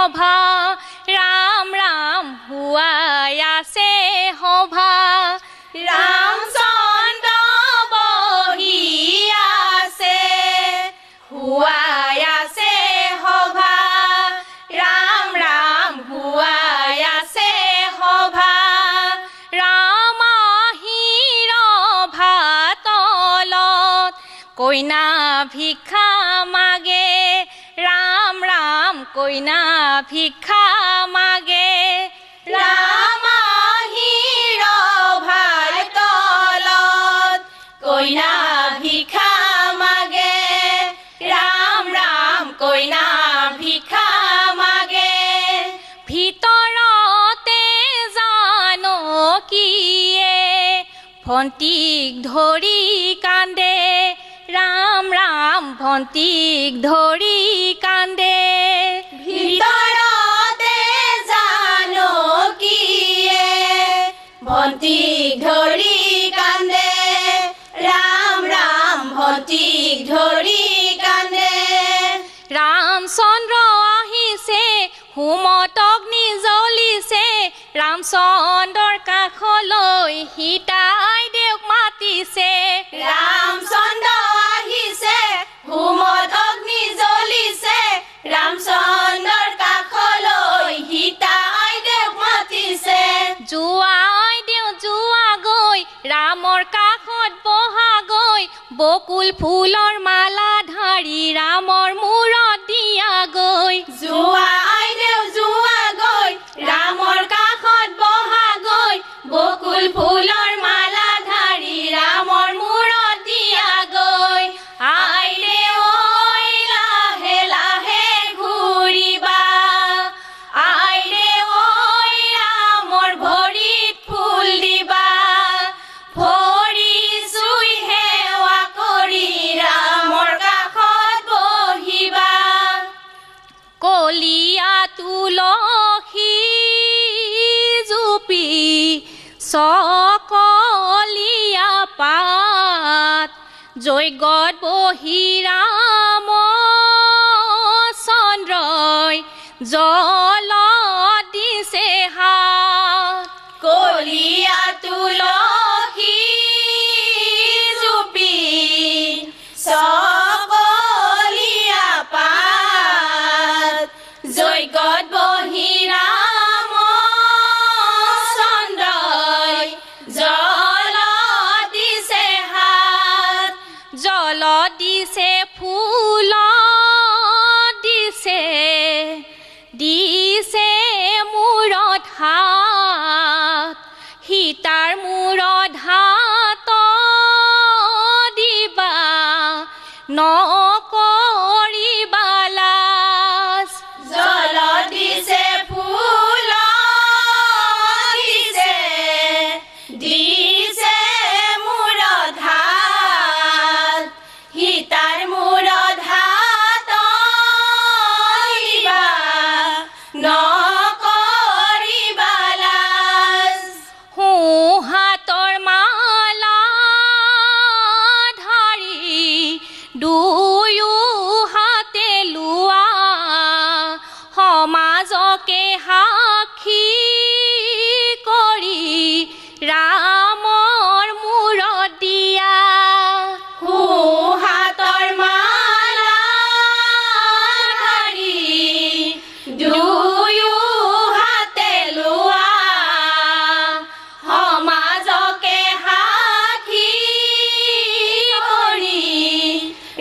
সভা ৰাম ৰাম হুৱাই আছে সভা ৰামচন্দ্ৰ বহি আছে হুৱাই আছে সভা ৰাম ৰাম হুৱাই আছে সভা ৰাম আহিৰ ভাতলত কইনা ভিক্ষা মাগে ৰাম ৰাম কইনা ভিক্ষা মাগে ৰাম আহিৰ ভাতলত কইনা ভিক্ষা মাগে ৰাম ৰাম কইনা ভিক্ষা মাগে ভিতৰতে জানকীয়ে ভণ্টিক ধৰি কান্দে ৰাম ৰাম ভণ্টিক ধৰি কান্দে ভিতৰতে জানকীয়ে ভণ্টিক ধৰি কান্দে ৰাম ৰাম ভণ্টিক ধৰি কান্দে ৰামচন্দ্ৰ আহিছে হোমত অগ্নি জ্বলিছে ৰামচন্দ্ৰৰ কাষলৈ সীতাই দেউক মাতিছে ৰামচন্দ্ৰ আহিছে হোমত অগ্নি জ্বলিছে ৰামচন্দ্ৰৰ কাষলৈ সীতাই দেউক মাতিছে জুৱাই দেউ জুৱা গৈ ৰামৰ কাষত বহা গৈ বকুল ফুলৰ মালা ধাৰি ৰামৰ মূৰত দিয়া গৈ জুৱাই দেউ জুৱা গৈ ৰামৰ কাষত বহা গৈ বকুল ফুলৰ মালা ধাৰি ৰামৰ মূৰত দিয়া গৈ আইৰে ঐ লাহে লাহে ঘূৰিবা আইৰে ঐ ৰামৰ ভৰিত ফুল দিবা ভৰি চুই সেৱা কৰি ৰামৰ কাষত বহিবা কলিয়া তুলসী জুপি সকলিয়া পাত যজ্ঞত বহি ৰামচন্দ্ৰই জল দিছে হাত কলিয়া তুলসী জুপি সকলিয়া পাত যজ্ঞত বহি ৰামচন্দ্ৰই জল দিছে হাত জল দিছে ফুল দিছে দিছে মূৰত হাত সীতাৰ মূৰত হাত দিবা নকৰিবা লাজ জল দিছে ফুল দিছে দিছে মূৰত হাত সীতাৰ মূৰত হাত দিবা নকৰিবা লাজ সোঁহাতৰ মালা ধাৰি দুয়ো হাতে লোৱা সমাজকে সাক্ষী কৰি ৰামৰ মূৰত দিয়া সোঁহাতৰ মালা ধাৰি দুয়ো হাতে লোৱা সমাজকে সাক্ষী কৰি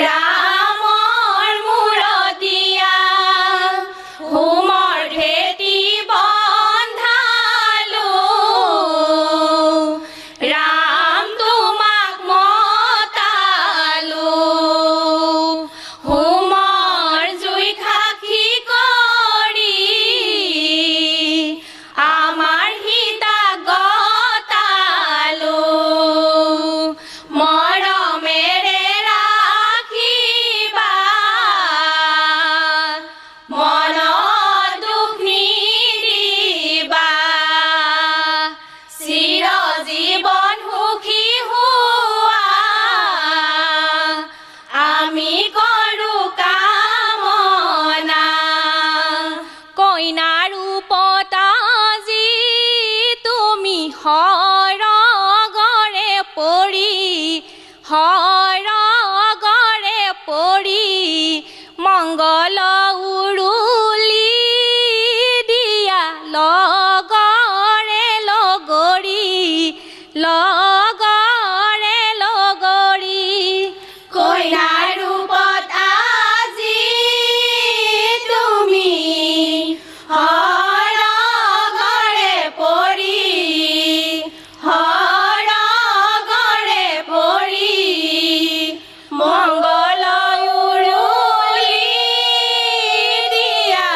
ৰামৰ মূৰত দিয়া হোমৰ ভেটি ৰূপতাজি তুমি হৰগৰে পৰি হৰগৰে পৰি মংগল উৰুলি দিয়া লগৰে লগৰী লগৰে লগৰী কইনাৰ ৰূপত আজি তুমি হৰগৰে পৰি হৰগৰে পৰি মংগল উৰুলি দিয়া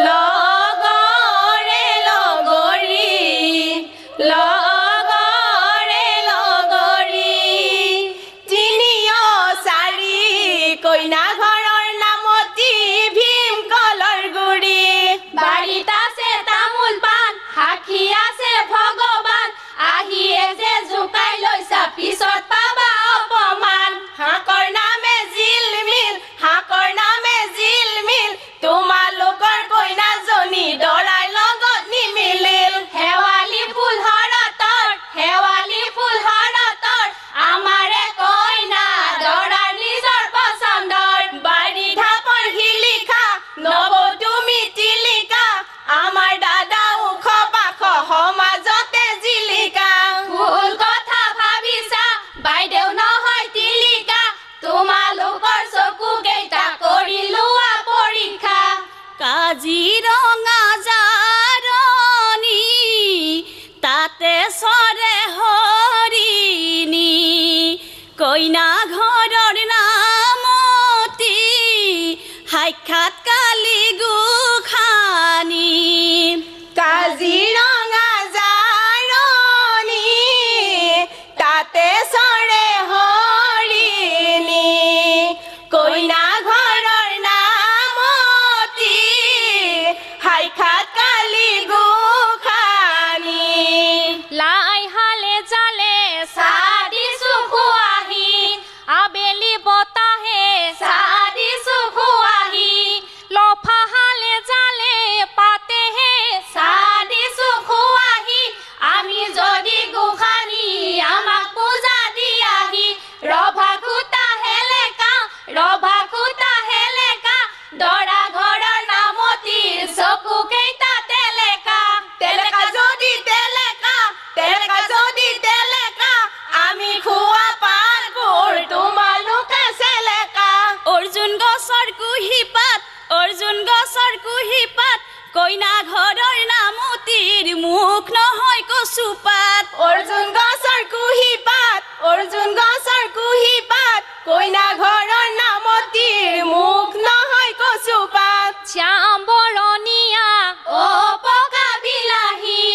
লগৰে লগৰী লগৰে লগৰী তিনিও চাৰি কইনা ঘৰৰ নামতি ভীমকলৰ গুৰি বাৰীত আছে তামোল পাণ সাক্ষী আছে ভগৱান আহিয়ে যে জোকাই লৈছা পিছত পাবা অপমান হাকৰ নামে জিলমিল হাকৰ নামে জিলমিল তোমালোকৰ কইনাজনী দৰাৰ লগত নিমিলিল শেৱালি ফুল হৰতৰ শেৱালি ফুল হৰতৰ আমাৰে কইনা দৰাৰ নিজৰ পচন্দৰ বাৰী ঢাপৰ শিলিখা নব তুমি তিলিকা আমাৰ দাদা ওখ পাখ সমাজতে জিলিকা ভুল কথা ভাবিছা বাইদেউ নহয় তিলিকা তোমালোকৰ চকু কেইটা কৰি লোৱা পৰীক্ষা কাজিৰঙা জাৰণি তাতে চৰে হৰিণী কইনা ঘৰৰ নামতি সাক্ষাৎ কালি গোসানী কাজিৰঙা জাৰণি তাতে চৰে হৰিণী কইনা ঘৰৰ নামতি সাক্ষাৎ কালি গোসানী লাই হালে জালে চাদিছো খুৱাহি আবেলি বতাহে চাদিছো খুৱাহি লফা হালে জালে পাতেহে চাদিছো খুৱাহি আমি যদি গোসানী আমাক পূজা দিয়াহি ৰভা খুটা হেলেকা দৰা ঘৰৰ নামতি চকু কেইটা তেলেকা তেলেকা যদি তেলেকা আমি খোৱা পাৰ গুৰ তোমালোকে চেলেকা অৰ্জুন গছৰ কুহি পাত কইনা ঘৰৰ নামতিৰ মুখ নহয় কচুপাত অৰ্জুন গছৰ কুহি পাত কইনা ঘৰৰ নামতিৰ মুখ নহয় কচুপাত শ্যাম বৰণীয়া অ পকা বিলাহী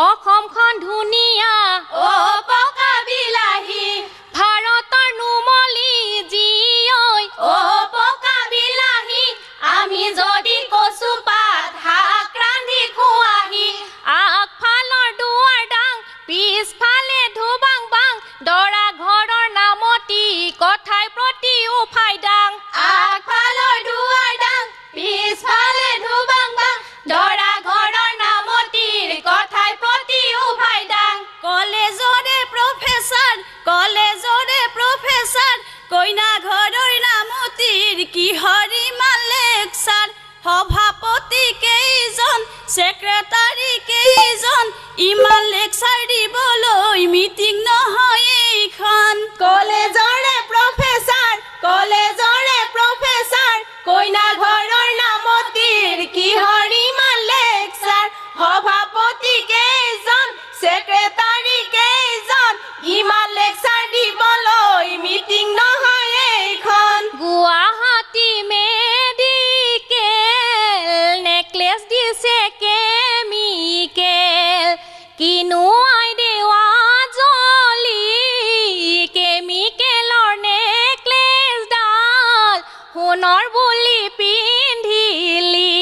অসমখন ধুনীয়া অ পকা বিলাহী ভাৰতৰ নুমলী জীয়ৈ অ পকা বিলাহী আমি যদি কচুপাত শাক ৰান্ধি খুৱাহি আগফালৰ দুৱাৰ ডাং পিছফালে ধুবাং বাং দৰা ঘৰৰ নামতি কথাই প্ৰতি উফাই ডাং আগফালৰ দুৱাৰ ডাং পিছফালে ধুবাং বাং দৰা ঘৰৰ নামতিৰ কথাই প্ৰতি উফাই ডাং কলেজৰে প্ৰফেচাৰ কইনা ঘৰৰ নামতিৰ কিহৰি লেকচাৰ সভাপতি কেইজন সেক্ৰেটাৰী কেইজন ইমান লেকচাৰ দিবলৈ মিটিং নহয় এইখন কলেজৰে প্ৰফেচাৰ কইনা ঘৰৰ নামতিৰ কিহৰি লেকচাৰ সভাপতি কেইজন সেক্ৰেটাৰী কেইজন ইমান লেকচাৰ দিবলৈ মিটিং নহয় এইখন গুৱাহাটী মেডিকেল নেকলেছ দিছে কেমিকেল কিনো আই দেৱা জলি কেমিকেলৰ নেকলেছ ডাল সোণৰ বুলি পিন্ধিলি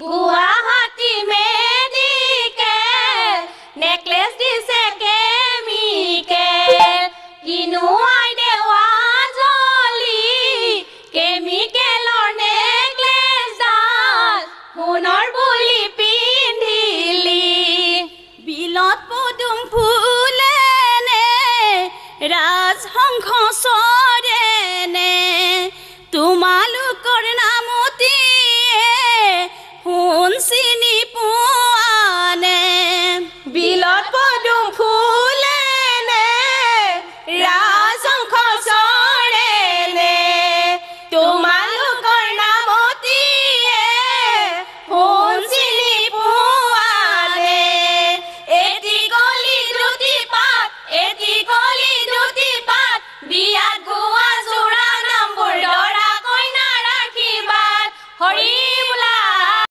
গুৱাহাটী মেডিকেল নেকলেছ দিছে কেমিকেল কিনো আই দেৱা জলি কেমিকেলৰ নেকলেছ ডাল সোণৰ বুলি পিন্ধিলি বিলত পদুম ফুলেনে ৰাজহংস চৰেনে তোমালোকৰ নামতিয়ে সোণ চিনি পোৱানে বিলত পদুম ফুলেনে ৰাজহংস চৰেনে তোমালোকৰ নামতিয়ে সোণ চিনি পোৱানে এটি কলি দুটি পাত বিয়া